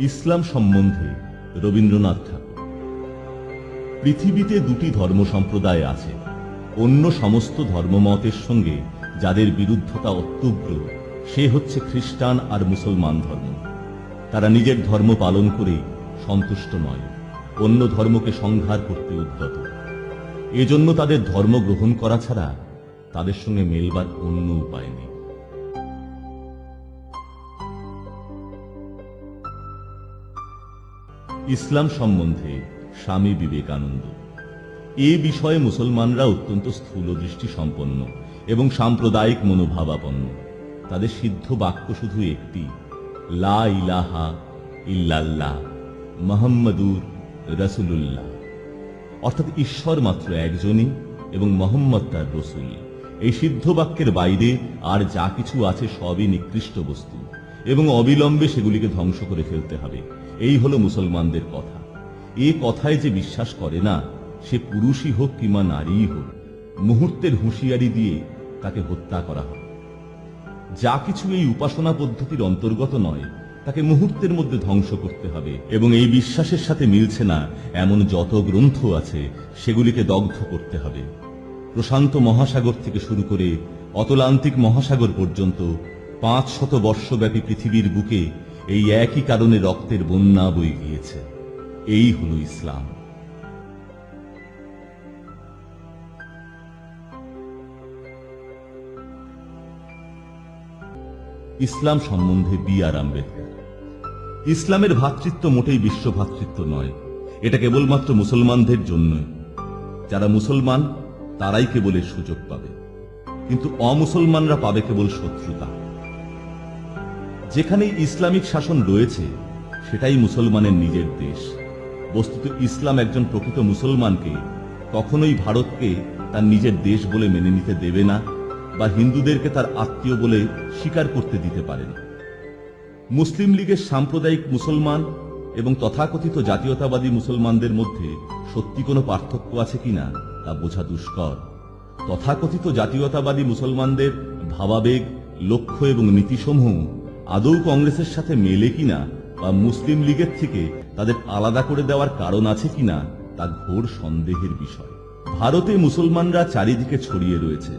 ইসলাম সম্বন্ধে রবীন্দ্রনাথ ঠাকুর। পৃথিবীতে দুটি ধর্ম সম্প্রদায় আছে, অন্য সমস্ত ধর্মমতের সঙ্গে যাদের বিরুদ্ধতা অত্যুগ্র সে হচ্ছে খ্রিস্টান আর মুসলমান ধর্ম। তারা নিজের ধর্ম পালন করে সন্তুষ্ট নয়, অন্য ধর্মকে সংহার করতে উদ্যত। এজন্য তাদের ধর্ম গ্রহণ করা ছাড়া তাদের সঙ্গে মেলবার অন্য উপায় নেই। ইসলাম সম্বন্ধে স্বামী বিবেকানন্দ। এ বিষয়ে মুসলমানরা অত্যন্ত স্থূল দৃষ্টি সম্পন্ন এবং সাম্প্রদায়িক মনোভাবাপন্ন। তাদের সিদ্ধ বাক্য শুধু একটি, লা ইলাহা ইল্লাল্লাহ মুহাম্মাদুর রাসূলুল্লাহ, অর্থাৎ ঈশ্বর মাত্র একজনই এবং মুহাম্মদ তার রসুল। এই সিদ্ধ বাক্যের বাইরে আর যা কিছু আছে সবই নিকৃষ্ট বস্তু এবং অবিলম্বে সেগুলিকে ধ্বংস করে ফেলতে হবে। এই হলো মুসলমানদের কথা। এ কথায় যে বিশ্বাস করে না, সে পুরুষই হোক কিংবা নারীই হোক, মুহূর্তের হুঁশিয়ারি দিয়ে তাকে হত্যা করা হয়। যা কিছু এই উপাসনা পদ্ধতির অন্তর্গত নয় তাকে মুহূর্তের মধ্যে ধ্বংস করতে হবে এবং এই বিশ্বাসের সাথে মিলছে না এমন যত গ্রন্থ আছে সেগুলিকে দগ্ধ করতে হবে। প্রশান্ত মহাসাগর থেকে শুরু করে অতলান্তিক মহাসাগর পর্যন্ত 500 বর্ষব্যাপী পৃথিবীর বুকে এই একই কারণে রক্তের বন্যা বয়ে গিয়েছে। এই হলো ইসলাম। ইসলাম সম্বন্ধে বি আর আম্বেদকর। ইসলামের ভ্রাতৃত্ব মোটেই বিশ্ব ভ্রাতৃত্ব নয়, এটা কেবলমাত্র মুসলমানদের জন্য। যারা মুসলমান তারাই কেবল এর সুযোগ পাবে, কিন্তু অমুসলমানরা পাবে কেবল শত্রুতা। যেখানে ইসলামিক শাসন রয়েছে সেটাই মুসলমানের নিজের দেশ। বস্তুত ইসলাম একজন প্রকৃত মুসলমানকে কখনোই ভারতকে তার নিজের দেশ বলে মেনে নিতে দেবে না বা হিন্দুদেরকে তার আত্মীয় বলে স্বীকার করতে দিতে পারে না। মুসলিম লীগের সাম্প্রদায়িক মুসলমান এবং তথাকথিত জাতীয়তাবাদী মুসলমানদের মধ্যে সত্যি কোনো পার্থক্য আছে কিনা তা বোঝা দুষ্কর। তথাকথিত জাতীয়তাবাদী মুসলমানদের ভাবাবেগ, লক্ষ্য এবং নীতিসমূহ আদৌ কংগ্রেসের সাথে মেলে কিনা বা মুসলিম লীগের থেকে তাদের আলাদা করে দেওয়ার কারণ আছে কিনা তা ঘোর সন্দেহের বিষয়। ভারতে মুসলমানরা চারিদিকে ছড়িয়ে রয়েছে,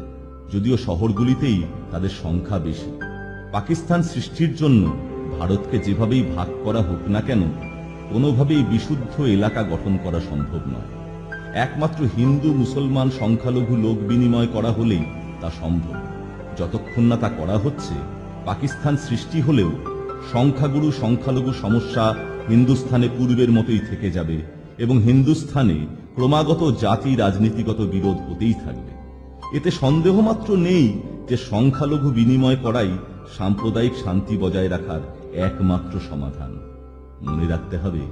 যদিও শহরগুলিতেই তাদের সংখ্যা বেশি। পাকিস্তান সৃষ্টির জন্য ভারতকে যেভাবেই ভাগ করা হোক না কেন, কোনোভাবেই বিশুদ্ধ এলাকা গঠন করা সম্ভব নয়। একমাত্র হিন্দু মুসলমান সংখ্যালঘু লোক বিনিময় করা হলেই তা সম্ভব। যতক্ষণ না তা করা হচ্ছে, পাকিস্তান সৃষ্টি হলেও সংখ্যাগুরু সংখ্যালঘু সমস্যা হিন্দুস্থানে পূর্বের মতোই থেকে যাবে এবং হিন্দুস্থানে ক্রমাগত জাতি রাজনীতিগত বিরোধ হতেই থাকবে। এতে সন্দেহ মাত্র নেই যে সংখ্যালঘু বিনিময় করাই সাম্প্রদায়িক শান্তি বজায় রাখার একমাত্র সমাধান। মনে রাখতে হবে,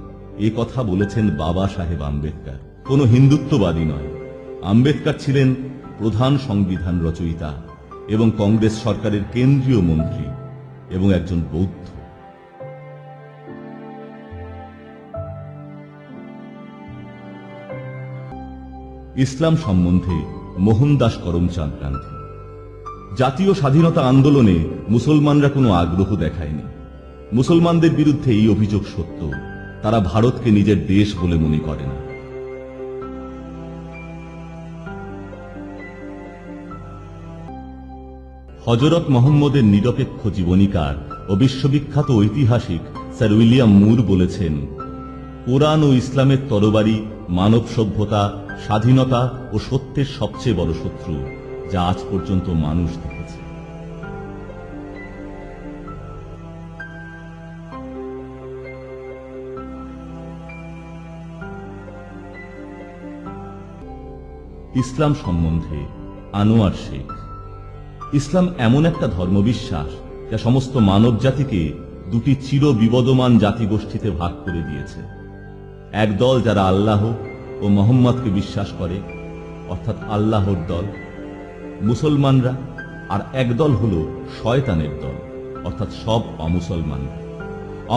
এ কথা বলেছেন বাবা সাহেব আম্বেদকর, কোনো হিন্দুত্ববাদী নয়। আম্বেদকর ছিলেন প্রধান সংবিধান রচয়িতা এবং কংগ্রেস সরকারের কেন্দ্রীয় মন্ত্রী এবং একজন বৌদ্ধ। ইসলাম সম্বন্ধে মোহনদাস করমচাঁদ গান্ধী। জাতীয় স্বাধীনতা আন্দোলনে মুসলমানরা কোনো আগ্রহ দেখায়নি। মুসলমানদের বিরুদ্ধে এই অভিযোগ সত্য, তারা ভারতকে নিজের দেশ বলে মনে করে না। হযরত মুহাম্মদের নিরপেক্ষ জীবনীকার ও বিশ্ববিখ্যাত ঐতিহাসিক স্যার উইলিয়াম মুর বলেছেন, কোরআন ও ইসলামের তরবারি মানব সভ্যতা, স্বাধীনতা ও সত্যের সবচেয়ে বড় শত্রু যা আজ পর্যন্ত মানুষ দেখেছে। ইসলাম সম্বন্ধে আনোয়ার শেখ। ইসলাম এমন একটা ধর্মবিশ্বাস যা সমস্ত মানব জাতিকে দুটি চির বিবদমান জাতিগোষ্ঠীতে ভাগ করে দিয়েছে। একদল যারা আল্লাহ ও মুহাম্মদকে বিশ্বাস করে, অর্থাৎ আল্লাহর দল মুসলমানরা, আর একদল হল শয়তানের দল, অর্থাৎ সব অমুসলমান।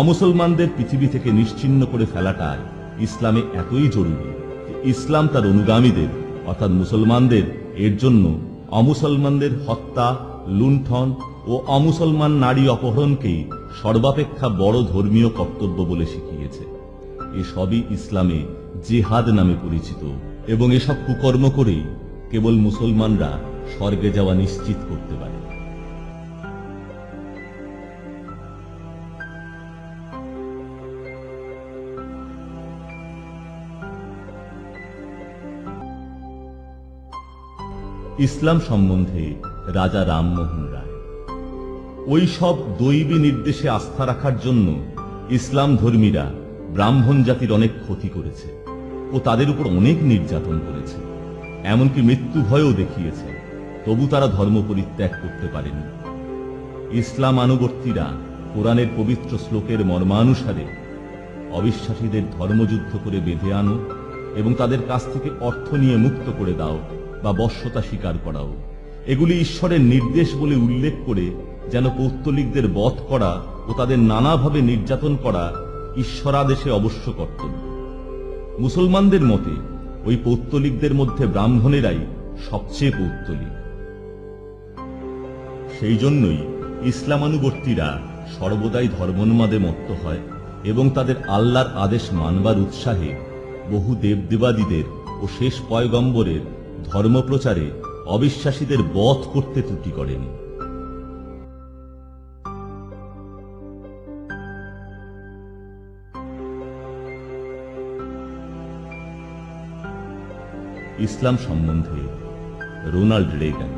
অমুসলমানদের পৃথিবী থেকে নিশ্চিহ্ন করে ফেলাটাই ইসলামে এতই জরুরি যে ইসলাম তার অনুগামীদের অর্থাৎ মুসলমানদের এর জন্য অমুসলমানদের হত্যা, লুণ্ঠন ও অমুসলমান নারী অপহরণকে সর্বাপেক্ষা বড় ধর্মীয় কর্তব্য বলে শিখিয়েছে। এসবই ইসলামে জিহাদ নামে পরিচিত, এবং এসব কুকর্ম করেই কেবল মুসলমানরা স্বর্গে যাওয়া নিশ্চিত করতে পারে। ইসলাম সম্বন্ধে রাজা রামমোহন রায়। ওই সব দৈবী নির্দেশে আস্থা রাখার জন্য ইসলাম ধর্মীরা ব্রাহ্মণ জাতির অনেক ক্ষতি করেছে ও তাদের উপর অনেক নির্যাতন করেছে, এমনকি মৃত্যু ভয়ও দেখিয়েছে। তবু তারা ধর্ম পরিত্যাগ করতে পারেনি। ইসলাম আনুবর্তীরা কোরআনের পবিত্র শ্লোকের মর্মানুসারে অবিশ্বাসীদের ধর্মযুদ্ধ করে বেঁধে আনো এবং তাদের কাছ থেকে অর্থ নিয়ে মুক্ত করে দাও বা বশ্যতা স্বীকার করাও, এগুলি ঈশ্বরের নির্দেশ বলে উল্লেখ করে যেন পৌত্তলিকদের বধ করা ও তাদের নানাভাবে নির্যাতন করা ঈশ্বরাদেশে অবশ্য কর্তব্য। মুসলমানদের মতে ওই পৌত্তলিকদের মধ্যে ব্রাহ্মণেরাই সবচেয়ে পৌত্তলিক। সেই জন্যই ইসলামানুবর্তীরা সর্বদাই ধর্মোন্মাদে মত্ত হয় এবং তাদের আল্লাহর আদেশ মানবার উৎসাহে বহু দেবদেবাদিদের ও শেষ পয়গম্বরের ধর্মপ্রচারে অবিশ্বাসীদের বধ করতে ত্রুটি করেনি। ইসলাম সম্বন্ধে রোনাল্ড রেগান।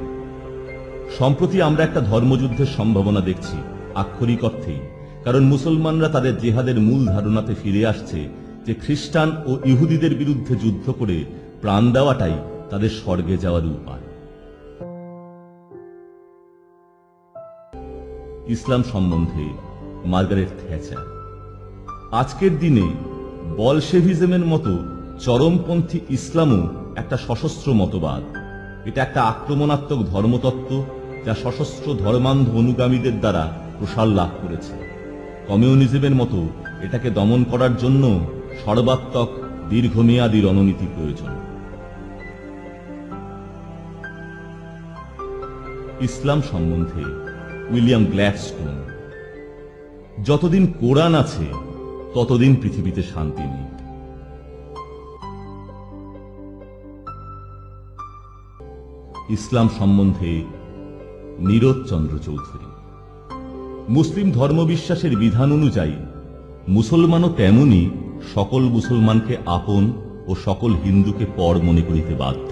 সম্প্রতি আমরা একটা ধর্মযুদ্ধের সম্ভাবনা দেখছি, আক্ষরিক অর্থেই, কারণ মুসলমানরা তাদের জিহাদের মূল ধারণাতে ফিরে আসছে যে খ্রিস্টান ও ইহুদিদের বিরুদ্ধে যুদ্ধ করে প্রাণ দেওয়াটাই তাদের স্বর্গে যাওয়ার উপায়। ইসলাম সম্বন্ধে মার্গারেট থ্যাচার। আজকের দিনে বলশেভিজমের মতো চরমপন্থী ইসলামও একটা সশস্ত্র মতবাদ। এটা একটা আক্রমণাত্মক ধর্মতত্ত্ব যা সশস্ত্র ধর্মান্ধ অনুগামীদের দ্বারা প্রসার লাভ করেছে। কমিউনিজমের মতো এটাকে দমন করার জন্য সর্বাত্মক দীর্ঘমেয়াদী রণনীতি প্রয়োজন। ইসলাম সম্বন্ধে উইলিয়াম গ্ল্যাডস্টোন। যতদিন কোরআন আছে ততদিন পৃথিবীতে শান্তি নেই। ইসলাম সম্বন্ধে নীরজ চন্দ্র চৌধুরী। মুসলিম ধর্মবিশ্বাসের বিধান অনুযায়ী মুসলমানও তেমনি সকল মুসলমানকে আপন ও সকল হিন্দুকে পর মনে করিতে বাধ্য।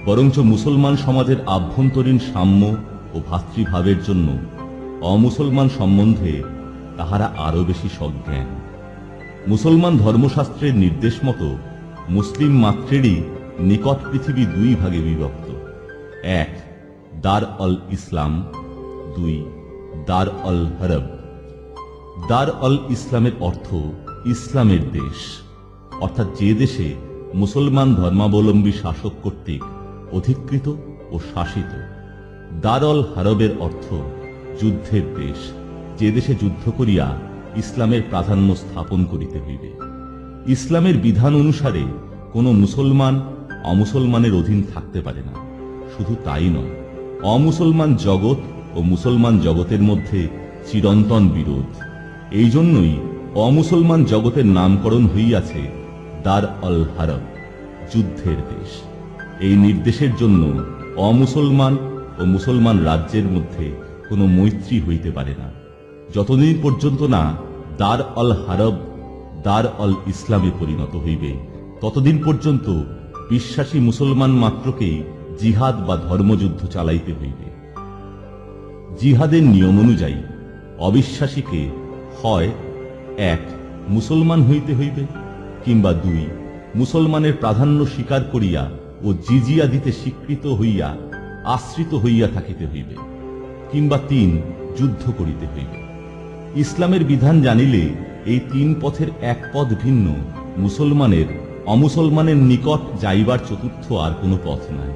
বরঞ্চ মুসলমান সমাজের আভ্যন্তরীণ সাম্য ও ভাতৃভাবের জন্য অমুসলমান সম্বন্ধে তাহারা আরো বেশি সজ্ঞান। মুসলমান ধর্মশাস্ত্রের নির্দেশ মতো মুসলিম মাত্রেরই নিকট পৃথিবী দুই ভাগে বিভক্ত। এক, দার অল ইসলাম। দুই, দার অল হরব। দার অল ইসলামের অর্থ ইসলামের দেশ, অর্থাৎ যে দেশে মুসলমান ধর্মাবলম্বী শাসক কর্তৃক অধিকৃত ও শাসিত। দার অল হরবের অর্থ যুদ্ধের দেশ, যে দেশে যুদ্ধ করিয়া ইসলামের প্রাধান্য স্থাপন করিতে হইবে। ইসলামের বিধান অনুসারে কোনো মুসলমান অমুসলমানের অধীন থাকতে পারে না। শুধু তাই নয়, অমুসলমান জগৎ ও মুসলমান জগতের মধ্যে চিরন্তন বিরোধ। এই জন্যই অমুসলমান জগতের নামকরণ হইয়াছে দার অল হরব, যুদ্ধের দেশ। এই নির্দেশের জন্য অমুসলমান ও মুসলমান রাজ্যের মধ্যে কোনো মৈত্রী হইতে পারে না, যতদিন পর্যন্ত না দার অল হরব দার অল ইসলামে পরিণত হইবে, ততদিন পর্যন্ত বিশ্বাসী মুসলমান মাত্রকেই জিহাদ বা ধর্মযুদ্ধ চালাইতে হইবে। জিহাদের নিয়ম অনুযায়ী অবিশ্বাসীকে হয় এক, মুসলমান হইতে হইবে, কিংবা দুই, মুসলমানের প্রাধান্য স্বীকার করিয়া ও জিজিয়া দিতে স্বীকৃত হইয়া আশ্রিত হইয়া থাকিতে হইবে, কিংবা তিন, যুদ্ধ করিতে হইবে। ইসলামের বিধান জানিলে এই তিন পথের এক পথ ভিন্ন, মুসলমানের অমুসলমানের নিকট যাইবার চতুর্থ আর কোনো পথ নাই।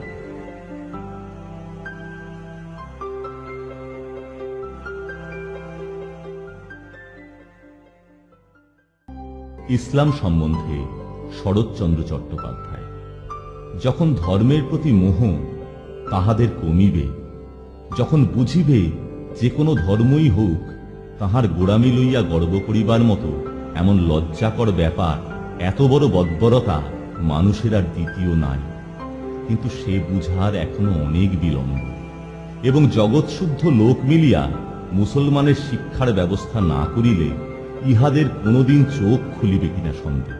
ইসলাম সম্বন্ধে শরৎচন্দ্র চট্টোপাধ্যায়। যখন ধর্মের প্রতি মোহ তাহাদের কমিবে, যখন বুঝিবে যে কোনো ধর্মই হোক তাহার গোড়ামি লইয়া গর্ব করিবার মতো এমন লজ্জাকর ব্যাপার, এত বড় বর্বরতা মানুষের আর দ্বিতীয় নাই। কিন্তু সে বুঝার এখনো অনেক বিলম্ব, এবং জগৎশুদ্ধ লোক মিলিয়া মুসলমানের শিক্ষার ব্যবস্থা না করিলে ইহাদের কোনোদিন চোখ খুলিবে কিনা সন্দেহ।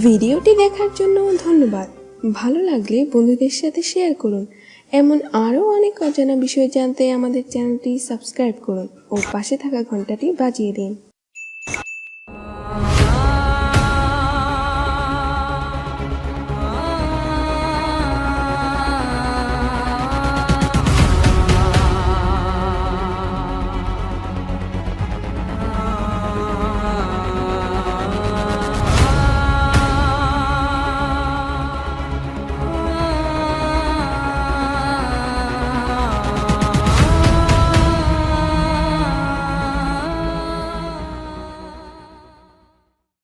ভিডিওটি দেখার জন্য ধন্যবাদ। ভালো লাগলে বন্ধুদের সাথে শেয়ার করুন। এমন আরও অনেক অজানা বিষয় জানতে আমাদের চ্যানেলটি সাবস্ক্রাইব করুন ও পাশে থাকা ঘন্টাটি বাজিয়ে দিন।